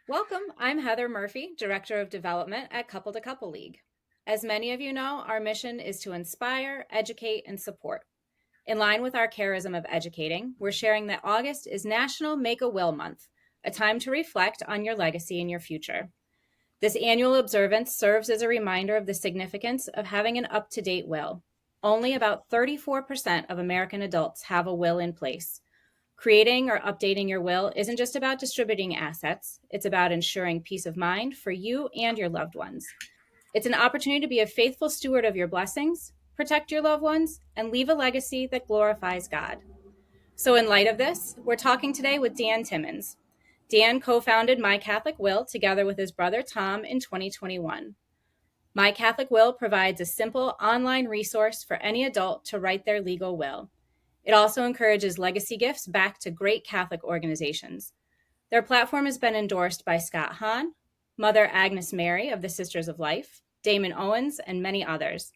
Welcome. I'm Heather Murphy, Director of Development at Couple to Couple League. As many of you know, our mission is to inspire, educate, and support. In line with our charism of educating, we're sharing that August is National Make a Will Month, a time to reflect on your legacy and your future. This annual observance serves as a reminder of the significance of having an up to date will. Only about 34% of American adults have a will in place. Creating or updating your will isn't just about distributing assets, it's about ensuring peace of mind for you and your loved ones. It's an opportunity to be a faithful steward of your blessings, protect your loved ones, and leave a legacy that glorifies God. So, in light of this, we're talking today with Dan Timmons. Dan co founded My Catholic Will together with his brother Tom in 2021. My Catholic Will provides a simple online resource for any adult to write their legal will. It also encourages legacy gifts back to great Catholic organizations. Their platform has been endorsed by Scott Hahn, Mother Agnes Mary of the Sisters of Life, Damon Owens, and many others.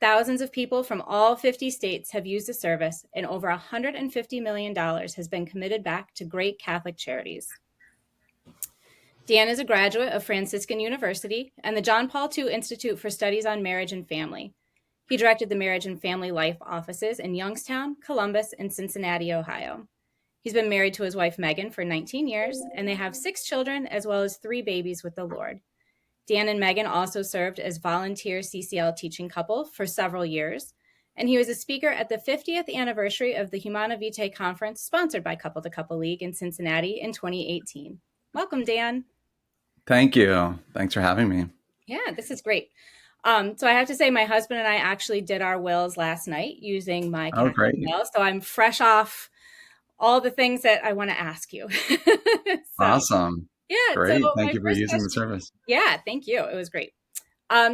Thousands of people from all 50 states have used the service, and over $150 million has been committed back to great Catholic charities. Dan is a graduate of Franciscan University and the John Paul II Institute for Studies on Marriage and Family. He directed the Marriage and Family Life offices in Youngstown, Columbus, and Cincinnati, Ohio. He's been married to his wife, Megan, for 19 years, and they have 6 children as well as 3 babies with the Lord. Dan and Megan also served as volunteer CCL teaching couple for several years, and he was a speaker at the 50th anniversary of the Humana Vitae conference sponsored by Couple to Couple League in Cincinnati in 2018. Welcome, Dan. Thank you. Thanks for having me. Yeah, this is great. So I have to say, my husband and I actually did our wills last night using My Oh, Catholic great. Will, so I'm fresh off all the things that I want to ask you. So Awesome. yeah, so Great. Thank my you for first using the question. service. Yeah, thank you. It was great.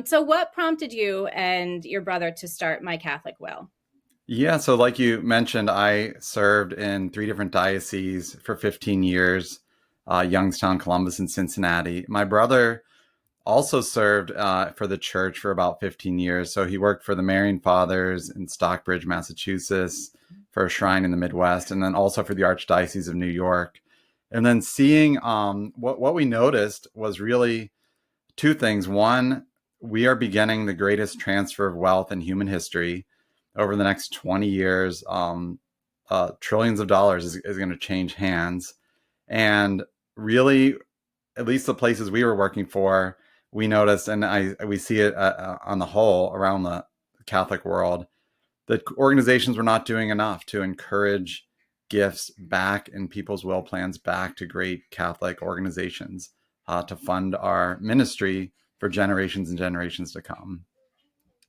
So what prompted you and your brother to start My Catholic Will? Yeah, so like you mentioned, I served in 3 different dioceses for 15 years, Youngstown, Columbus, and Cincinnati. My brother also served for the church for about 15 years. So he worked for the Marian Fathers in Stockbridge, Massachusetts, for a shrine in the Midwest, and then also for the Archdiocese of New York. And then seeing what we noticed was really 2 things. One, we are beginning the greatest transfer of wealth in human history. Over the next 20 years, trillions of dollars is going to change hands. And really, at least the places we were working for, we noticed, and we see it on the whole around the Catholic world, that organizations were not doing enough to encourage gifts back in people's will plans back to great Catholic organizations to fund our ministry for generations and generations to come.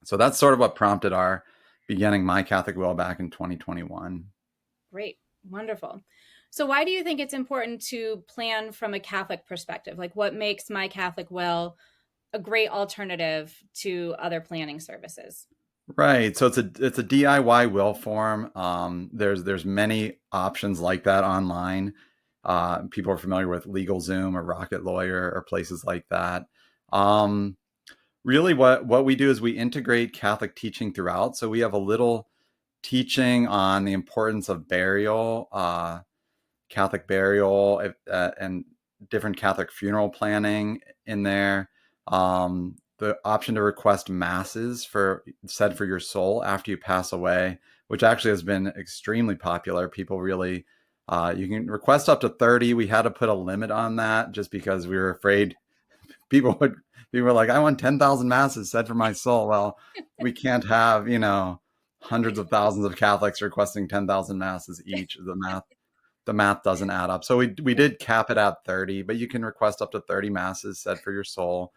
So that's sort of what prompted our beginning My Catholic Will back in 2021. Great. Wonderful. So why do you think it's important to plan from a Catholic perspective? Like what makes My Catholic Will a great alternative to other planning services? Right. So it's a DIY will form. There's many options like that online. People are familiar with LegalZoom or Rocket Lawyer or places like that. Um, Really, what we do is we integrate Catholic teaching throughout. So we have a little teaching on the importance of burial, Catholic burial, and different Catholic funeral planning in there. The option to request masses said for your soul after you pass away, which actually has been extremely popular. People really, you can request up to 30. We had to put a limit on that just because we were afraid people were like, I want 10,000 masses said for my soul. Well, we can't have, hundreds of thousands of Catholics requesting 10,000 masses each. The math doesn't add up. So we did cap it at 30, but you can request up to 30 masses said for your soul.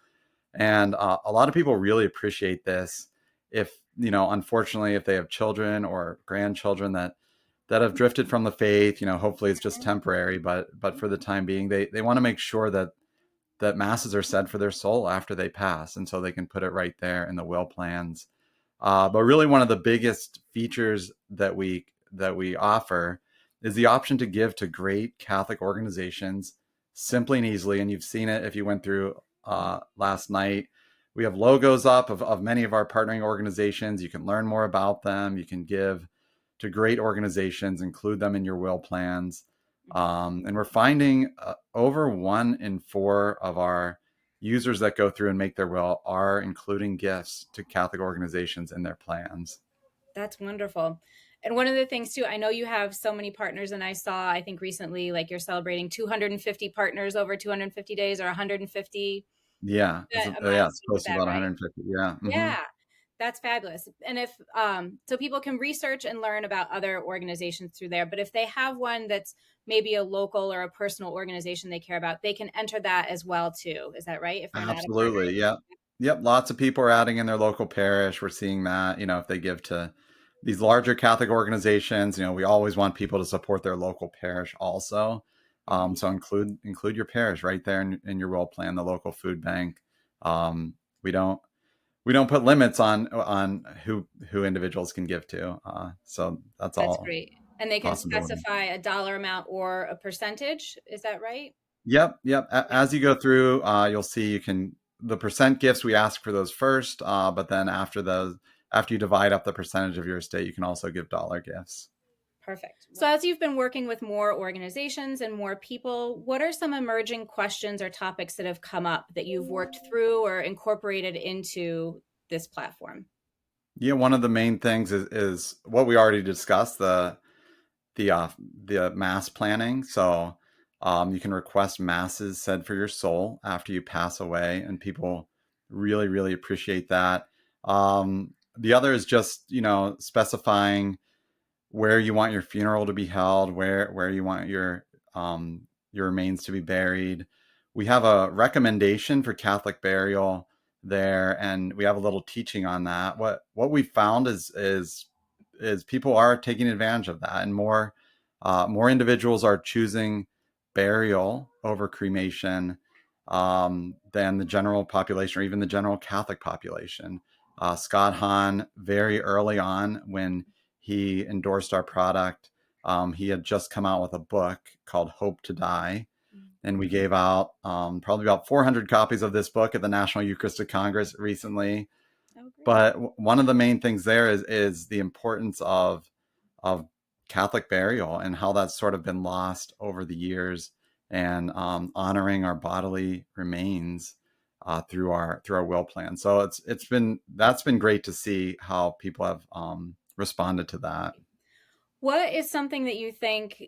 And a lot of people really appreciate this. If, unfortunately, if they have children or grandchildren that have drifted from the faith, hopefully it's just temporary, but for the time being, they want to make sure that masses are said for their soul after they pass. And so they can put it right there in the will plans. But really one of the biggest features that we offer is the option to give to great Catholic organizations simply and easily. And you've seen it if you went through last night. We have logos up of many of our partnering organizations. You can learn more about them. You can give to great organizations, include them in your will plans. And we're finding over 1 in 4 of our users that go through and make their will are including gifts to Catholic organizations in their plans. That's wonderful. And one of the things too, I know you have so many partners, and I saw, I think recently, like you're celebrating 250 partners over 250 days or 150. Yeah, That a yeah, it's milestone with close to that, about right? 150. Yeah. Yeah, that's fabulous. And if so people can research and learn about other organizations through there, but if they have one that's maybe a local or a personal organization they care about, they can enter that as well too. Is that right? If they're not a partner? Absolutely. Yep. Yep. Lots of people are adding in their local parish. We're seeing that, if they give to these larger Catholic organizations, we always want people to support their local parish also. Mhm. So include your parish right there in your will plan, the local food bank. Um, we don't we don't put limits on who individuals can give to. So that's That's all great. And they can possibility. specify a dollar amount or a percentage. Is that right? Yep, yep. Yeah, As you go through, you'll see you can the percent gifts we ask for those first, but then after you divide up the percentage of your estate, you can also give dollar gifts. perfect. So, as you've been working with more organizations and more people, what are some emerging questions or topics that have come up that you've worked through or incorporated into this platform? Yeah, one of the main things is what we already discussed the uh, the mass planning. So you can request masses said for your soul after you pass away, and people really appreciate that. The other is just specifying where you want your funeral to be held, where you want your remains to be buried. We have a recommendation for Catholic burial there, and we have a little teaching on that. What we found is people are taking advantage of that, and more individuals are choosing burial over cremation than the general population or even the general Catholic population. Scott Hahn, very early on when he endorsed our product, he had just come out with a book called Hope to Die. And we gave out probably about 400 copies of this book at the National Eucharistic Congress recently. Oh, great. But one of the main things there is the importance of Catholic burial and how that's sort of been lost over the years, and honoring our bodily remains through our will plan. So that's been great to see how people have responded to that. What is something that you think,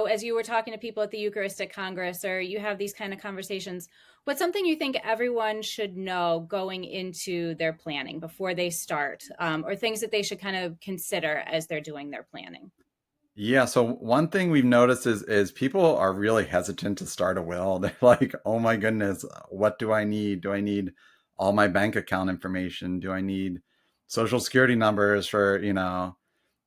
as you were talking to people at the Eucharistic Congress or you have these kind of conversations, what's something you think everyone should know going into their planning before they start, or things that they should kind of consider as they're doing their planning? Yeah, so one thing we've noticed is people are really hesitant to start a will. They're like, "Oh my goodness, what do I need? Do I need all my bank account information? Do I need social security numbers for,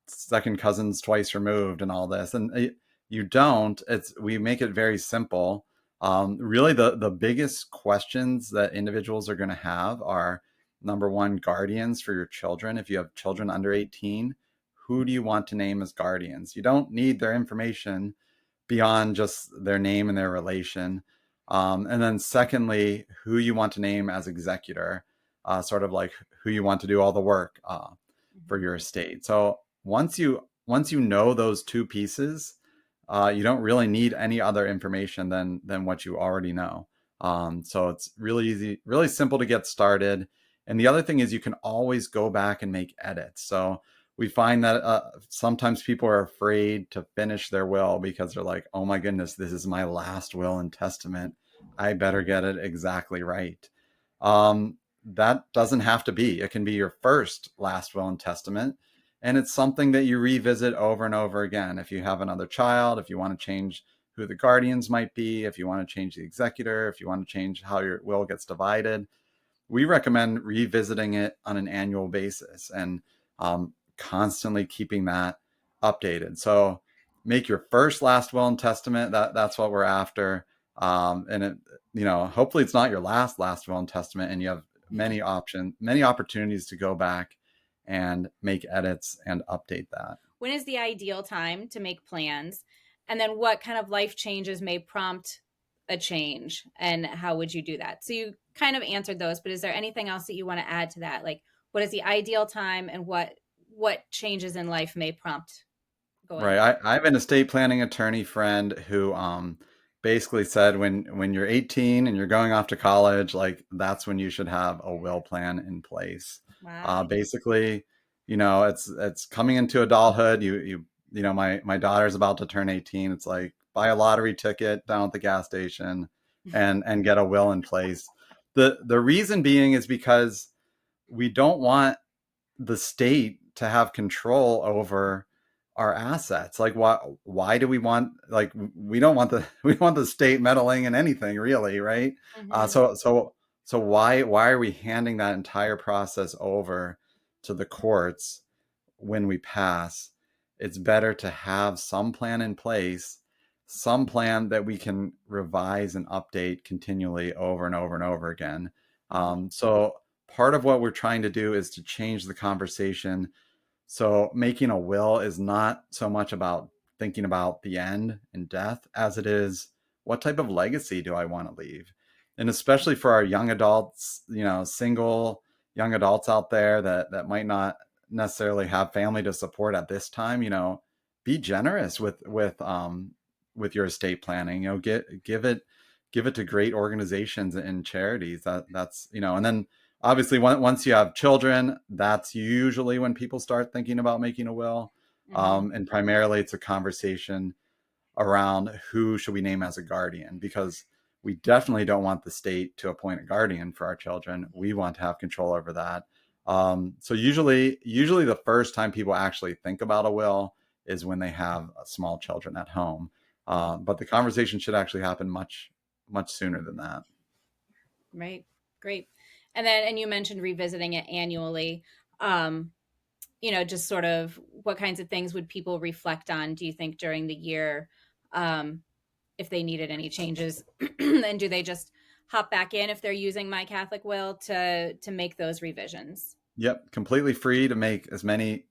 second cousins twice removed and all this?" And you don't. It's we make it very simple. Really, the biggest questions that individuals are going to have are number one, guardians for your children. If you have children under 18, who do you want to name as guardians? You don't need their information beyond just their name and their relation. And then secondly, who you want to name as executor, sort of like who you want to do all the work for Mhm. your estate. So once you know those two pieces, you don't really need any other information than what you already know. So it's really easy, really simple to get started. And the other thing is you can always go back and make edits. So we find that sometimes people are afraid to finish their will because they're like, oh my goodness, this is my last will and testament. I better get it exactly right. That doesn't have to be. It can be your first last will and testament. And it's something that you revisit over and over again. If you have another child, if you want to change who the guardians might be, if you want to change the executor, if you want to change how your will gets divided, we recommend revisiting it on an annual basis and constantly keeping that updated. So make your first last will and testament. That's what we're after. And hopefully it's not your last will and testament, and you have many opportunities to go back and make edits and update that. When is the ideal time to make plans? And then what kind of life changes may prompt a change? And how would you do that? So you kind of answered those, but is there anything else that you want to add to that? Like what is the ideal time and what changes in life may prompt? going? Right. I have an estate planning attorney friend who basically said when you're 18 and you're going off to college, like that's when you should have a will plan in place. Wow. Basically, it's coming into adulthood. My daughter's about to turn 18. It's like buy a lottery ticket down at the gas station and get a will in place. The reason being is because we don't want the state to have control over our assets. Like why do we want, like we don't want the we want the state meddling in anything really, right? uh Hmm. so so so why are we handing that entire process over to the courts when we pass? It's better to have some plan in place, some plan that we can revise and update continually over and over and over again. Hmm. So part of what we're trying to do is to change the conversation. So making a will is not so much about thinking about the end and death as it is what type of legacy do I want to leave? And especially for our young adults, single young adults out there that might not necessarily have family to support at this time, be generous with your estate planning. Give it to great organizations and charities. And then obviously once you have children, that's usually when people start thinking about making a will. Hmm. And primarily it's a conversation around who should we name as a guardian, because we definitely don't want the state to appoint a guardian for our children. We want to have control over that. So usually the first time people actually think about a will is when they have small children at home. But the conversation should actually happen much sooner than that. Right. Great. And you mentioned revisiting it annually. Um, just sort of what kinds of things would people reflect on, do you think, during the year, um, if they needed any changes? And do they just hop back in if they're using My Catholic Will to make those revisions? Yep, completely free to make as many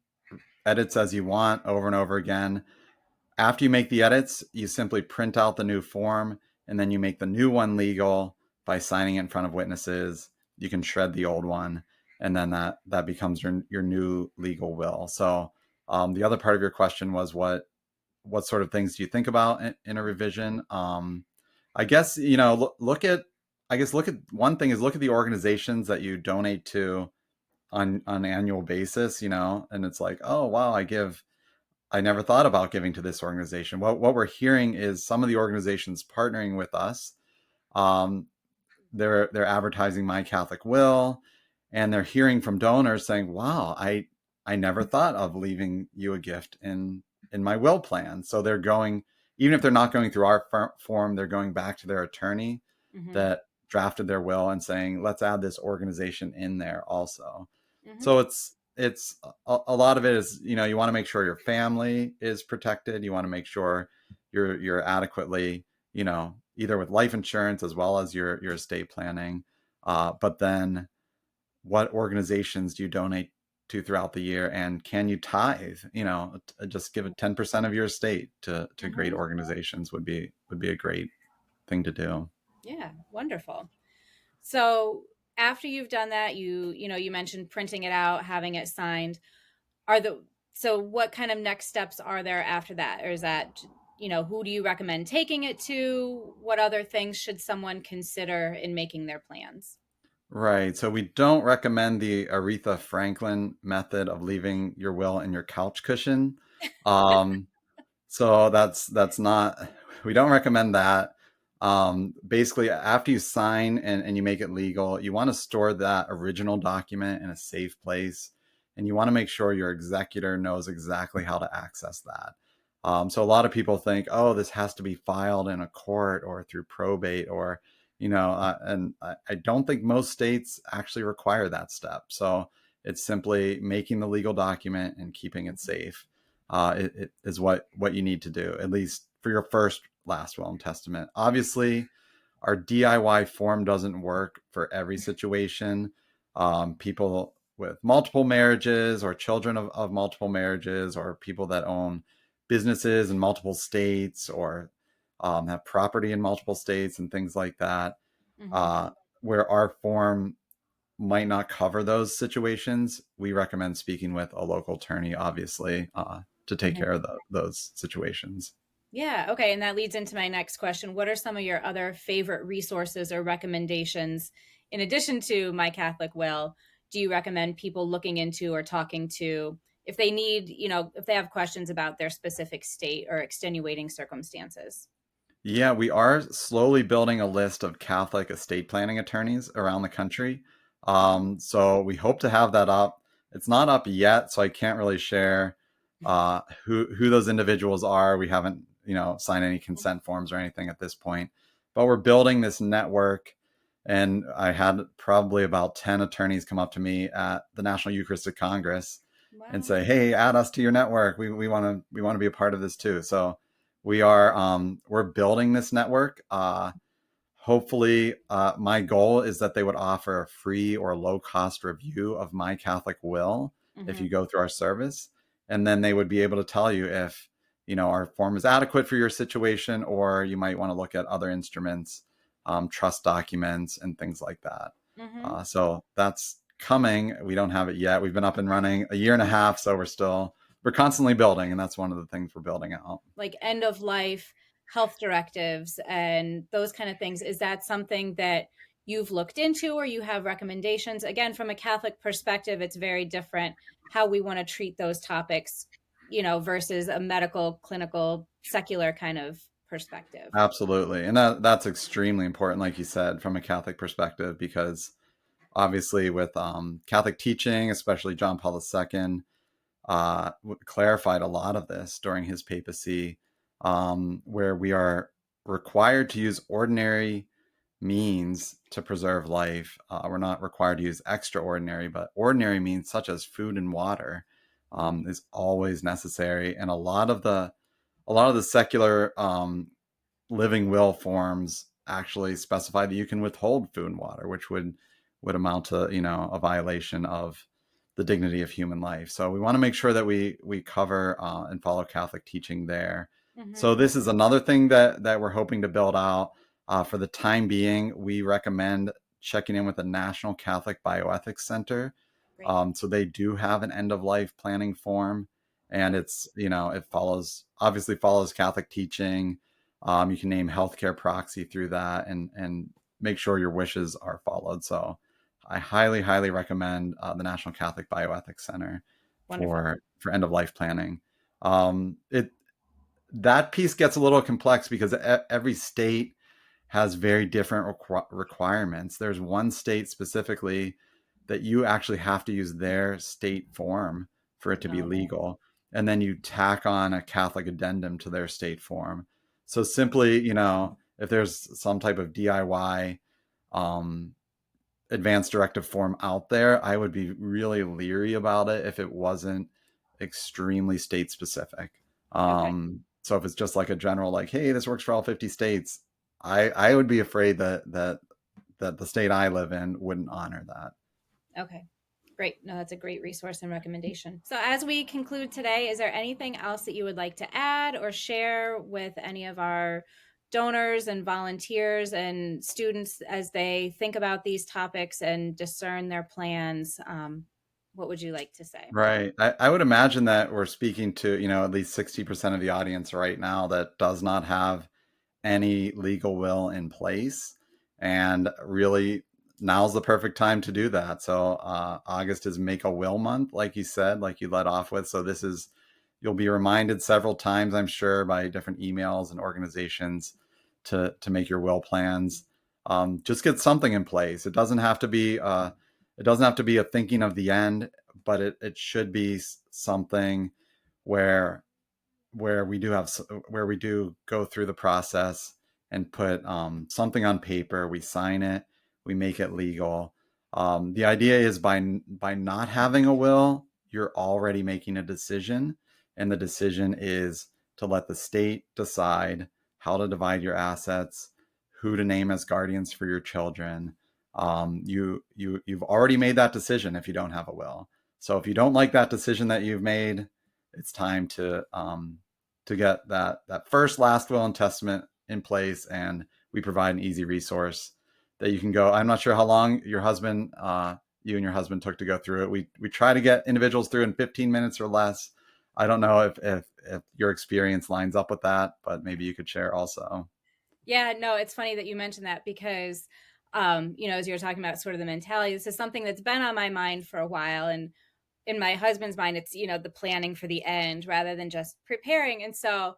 edits as you want over and over again. After you make the edits, you simply print out the new form and then you make the new one legal by signing it in front of witnesses. You can shred the old one, and then that becomes your new legal will. So the other part of your question was what sort of things do you think about in a revision? I guess look at one thing is look at the organizations that you donate to on an annual basis, and it's like, oh wow, I never thought about giving to this organization. What we're hearing is some of the organizations partnering with us, um, they're advertising My Catholic Will, and they're hearing from donors saying, "Wow, I never thought of leaving you a gift in my will plan." So they're going, even if they're not going through our form, they're going back to their attorney Hmm. that drafted their will and saying, "Let's add this organization in there also." Hmm. So it's a lot of it is, you want to make sure your family is protected. You want to make sure you're adequately, either with life insurance as well as your estate planning. But then what organizations do you donate to throughout the year, and can you tithe? Just give it 10% of your estate to great Hmm. organizations would be a great thing to do. Yeah, wonderful. So after you've done that, you mentioned printing it out, having it signed. Are the So what kind of next steps are there after that? Or is that, who do you recommend taking it to? What other things should someone consider in making their plans? Right. So we don't recommend the Aretha Franklin method of leaving your will in your couch cushion. Um, So that's not, we don't recommend that. Basically, after you sign and you make it legal, you want to store that original document in a safe place, and you want to make sure your executor knows exactly how to access that. So a lot of people think, oh, this has to be filed in a court or through probate, or and I don't think most states actually require that step. So it's simply making the legal document and keeping it safe. It is what you need to do, at least for your first, last will and testament. Obviously, our DIY form doesn't work for every situation. People with multiple marriages, or children of multiple marriages, or people that own businesses in multiple states, or have property in multiple states and things like that, Hmm. uh, where our form might not cover those situations, we recommend speaking with a local attorney, obviously. to take care of those situations. Yeah, okay. And that leads into my next question. What are some of your other favorite resources or recommendations in addition to My Catholic Will? Do you recommend people looking into or talking to if they need, if they have questions about their specific state or extenuating circumstances? Yeah, we are slowly building a list of Catholic estate planning attorneys around the country. So we hope to have that up. It's not up yet, so I can't really share who those individuals are. We haven't, signed any consent forms or anything at this point, but we're building this network. And I had probably about 10 attorneys come up to me at the National Eucharistic Congress and Wow. say, "Hey, add us to your network. We want to be a part of this too." So we're building this network. Hopefully, my goal is that they would offer a free or low cost review of My Catholic Will if Hmm. you go through our service, and then they would be able to tell you if our form is adequate for your situation, or you might want to look at other instruments, trust documents, and things like that. Hmm. So that's coming. We don't have it yet. We've been up and running a year and a half, so we're constantly building, and that's one of the things we're building out. Like end of life health directives and those kind of things. Is that something that you've looked into or you have recommendations? Again, from a Catholic perspective, it's very different how we want to treat those topics, versus a medical, clinical, secular kind of perspective. Absolutely. And that's extremely important, like you said, from a Catholic perspective, because obviously with Catholic teaching, especially John Paul II, clarified a lot of this during his papacy, where we are required to use ordinary means to preserve life. We're not required to use extraordinary, but ordinary means such as food and water is always necessary. And a lot of the secular living will forms actually specify that you can withhold food and water, which would amount to a violation of the dignity of human life. So we want to make sure that we cover and follow Catholic teaching there. So Hmm. this is another thing that we're hoping to build out. For the time being, we recommend checking in with the National Catholic Bioethics Center. Great. So they do have an end of life planning form, and it's it obviously follows Catholic teaching. You can name healthcare proxy through that, and make sure your wishes are followed. So I highly, highly recommend the National Catholic Bioethics Center Wonderful. for end of life planning. It That piece gets a little complex because every state has very different requirements. There's one state specifically that you actually have to use their state form for it to be Okay. legal. And then you tack on a Catholic addendum to their state form. So simply, if there's some type of DIY um, advanced directive form out there, I would be really leery about it if it wasn't extremely state specific. Okay. So if it's just like a general, like, hey, this works for all 50 states, I would be afraid that the state I live in wouldn't honor that. Okay. Great. No, that's a great resource and recommendation. So, as we conclude today, is there anything else that you would like to add or share with any of our donors and volunteers and students as they think about these topics and discern their plans? What would you like to say? Right. I would imagine that we're speaking to, at least 60% of the audience right now that does not have any legal will in place. And really, now's the perfect time to do that. So, August is Make a Will Month, like you said, like you led off with. So, you'll be reminded several times, I'm sure, by different emails and organizations to make your will plans. Just get something in place. It doesn't have to be a thinking of the end, but it should be something where where we do go through the process and put something on paper. We sign it, we make it legal. The idea is by not having a will, you're already making a decision, and the decision is to let the state decide how to divide your assets, who to name as guardians for your children. You've already made that decision if you don't have a will. So if you don't like that decision that you've made, it's time to get that first, last will and testament in place, and we provide an easy resource that you can go. I'm not sure how long you and your husband took to go through it. We try to get individuals through in 15 minutes or less. I don't know if your experience lines up with that, but maybe you could share also. Yeah, no, it's funny that you mentioned that because, as you were talking about sort of the mentality, this is something that's been on my mind for a while. And in my husband's mind, it's, the planning for the end rather than just preparing. And so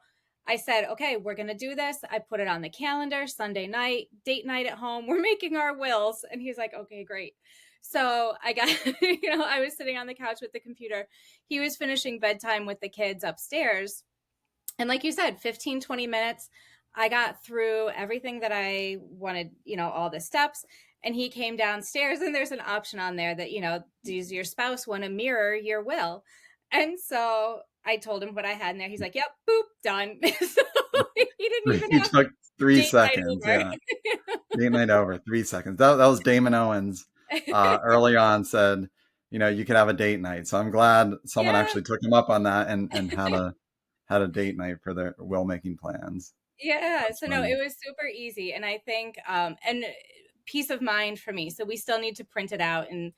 I said, okay, we're going to do this. I put it on the calendar, Sunday night, date night at home. We're making our wills. And he's like, okay, great. So I got, I was sitting on the couch with the computer. He was finishing bedtime with the kids upstairs. And like you said, 15, 20 minutes, I got through everything that I wanted, all the steps. And he came downstairs, and there's an option on there that, does your spouse want to mirror your will? And so I told him what I had in there. He's like, yep, boop, done. So he didn't even You have took three date night seconds, over. yeah. Date night over, 3 seconds. That was Damon Owens. Early on said, you could have a date night. So I'm glad someone Yeah. actually took him up on that and had a date night for their will making plans. Yeah. That's So no, funny. it was super easy. And I think, and peace of mind for me. So we still need to print it out and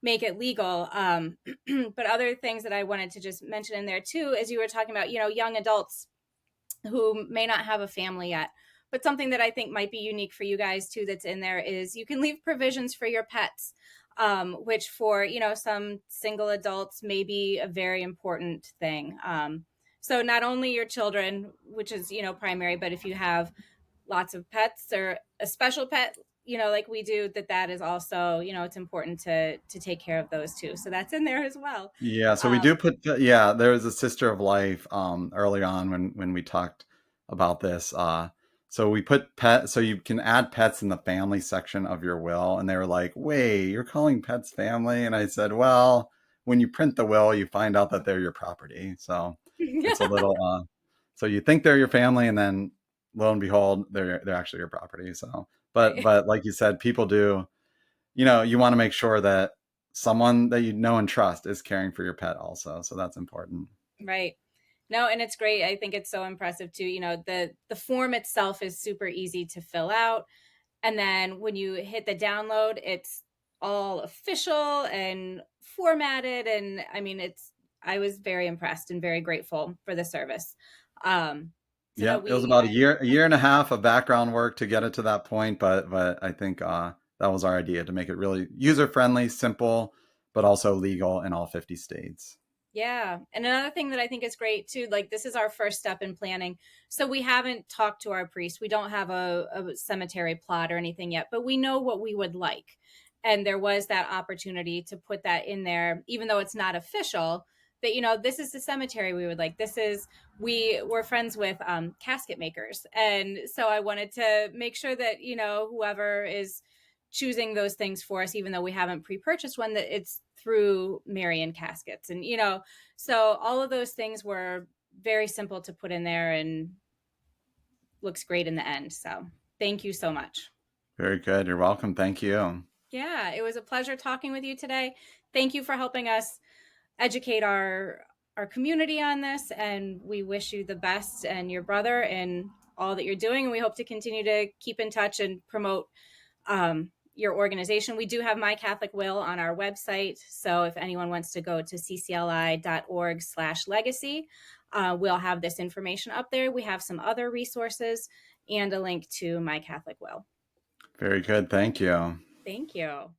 make it legal. But other things that I wanted to just mention in there too, as you were talking about, young adults who may not have a family yet. But something that I think might be unique for you guys too that's in there is you can leave provisions for your pets, which for, some single adults may be a very important thing. So not only your children, which is, primary, but if you have lots of pets or a special pet, like we do, that is also, it's important to take care of those too. So that's in there as well. Yeah, so we Um, do put yeah, there was a sister of life early on when we talked about this. So we put pet so you can add pets in the family section of your will, and they were like, "Wait, you're calling pets family?" And I said, "Well, when you print the will, you find out that they're your property." So it's a little so you think they're your family, and then lo and behold, they're actually your property. So right. but like you said, people do, you want to make sure that someone that you know and trust is caring for your pet also. So that's important. Right. No, and it's great. I think it's so impressive too. The form itself is super easy to fill out. And then when you hit the download, it's all official and formatted. And I mean, I was very impressed and very grateful for the service. Um, so no, Yeah, it was about a year and a half of background work to get it to that point, but I think that was our idea to make it really user friendly, simple, but also legal in all 50 states. yeah. And another thing that I think is great too, like this is our first step in planning. So we haven't talked to our priest. We don't have a cemetery plot or anything yet, but we know what we would like. And there was that opportunity to put that in there, even though it's not official, that, this is the cemetery we would like. We were friends with casket makers. And so I wanted to make sure that, whoever is choosing those things for us, even though we haven't pre-purchased one, that it's through Marion Caskets. And, so all of those things were very simple to put in there and looks great in the end. So thank you so much. Very good. You're welcome. Thank you. Yeah, it was a pleasure talking with you today. Thank you for helping us educate our community on this, and we wish you the best and your brother and all that you're doing. And we hope to continue to keep in touch and promote your organization. We do have My Catholic Will on our website. So if anyone wants to go to ccli.org/legacy, we'll have this information up there. We have some other resources and a link to My Catholic Will. Very good. Thank you. Thank you.